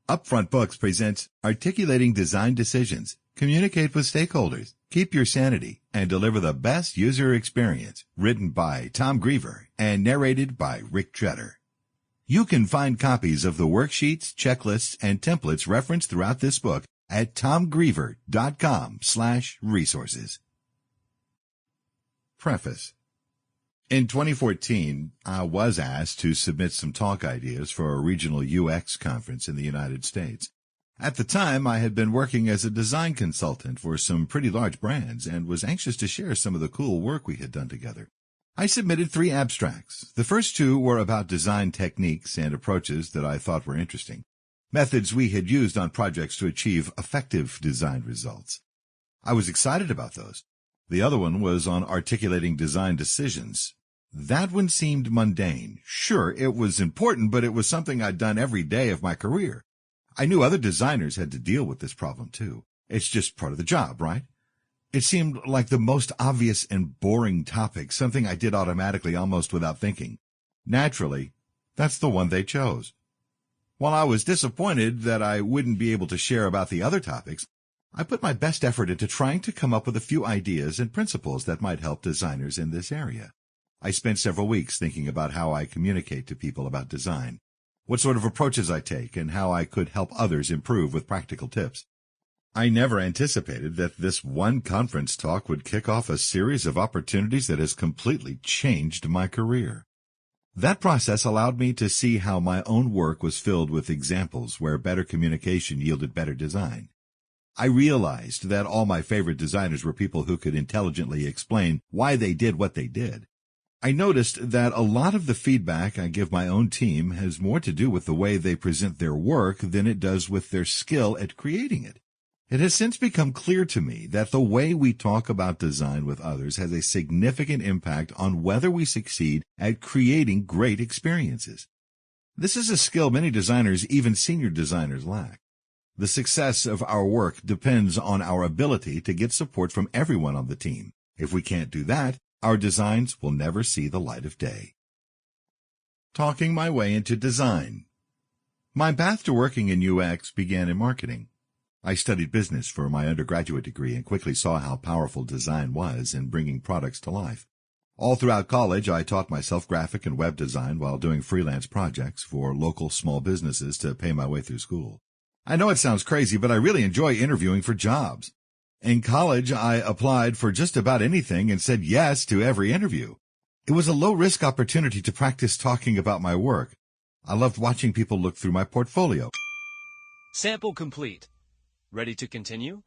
Upfront Books presents Articulating Design Decisions. Communicate with stakeholders, keep your sanity, and deliver the best user experience. Written by Tom Greever and narrated by Ric Chetter. You can find copies of the worksheets, checklists, and templates referenced throughout this book at tomgreever.com/resources. Preface. In 2014, I was asked to submit some talk ideas for a regional UX conference in the United States. At the time, I had been working as a design consultant for some pretty large brands and was anxious to share some of the cool work we had done together. I submitted 3 abstracts. The first 2 were about design techniques and approaches that I thought were interesting, methods we had used on projects to achieve effective design results. I was excited about those. The other one was on articulating design decisions. That one seemed mundane. Sure, it was important, but it was something I'd done every day of my career. I knew other designers had to deal with this problem too. It's just part of the job, right? It seemed like the most obvious and boring topic, something I did automatically almost without thinking. Naturally, that's the one they chose. While I was disappointed that I wouldn't be able to share about the other topics, I put my best effort into trying to come up with a few ideas and principles that might help designers in this area. I spent several weeks thinking about how I communicate to people about design, what sort of approaches I take, and how I could help others improve with practical tips. I never anticipated that this one conference talk would kick off a series of opportunities that has completely changed my career. That process allowed me to see how my own work was filled with examples where better communication yielded better design. I realized that all my favorite designers were people who could intelligently explain why they did what they did. I noticed that a lot of the feedback I give my own team has more to do with the way they present their work than it does with their skill at creating it. It has since become clear to me that the way we talk about design with others has a significant impact on whether we succeed at creating great experiences. This is a skill many designers, even senior designers, lack. The success of our work depends on our ability to get support from everyone on the team. If we can't do that, our designs will never see the light of day. Talking my way into design. My path to working in UX began in marketing. I studied business for my undergraduate degree and quickly saw how powerful design was in bringing products to life. All throughout college, I taught myself graphic and web design while doing freelance projects for local small businesses to pay my way through school. I know it sounds crazy, but I really enjoy interviewing for jobs. In college, I applied for just about anything and said yes to every interview. It was a low-risk opportunity to practice talking about my work. I loved watching people look through my portfolio. Sample complete. Ready to continue?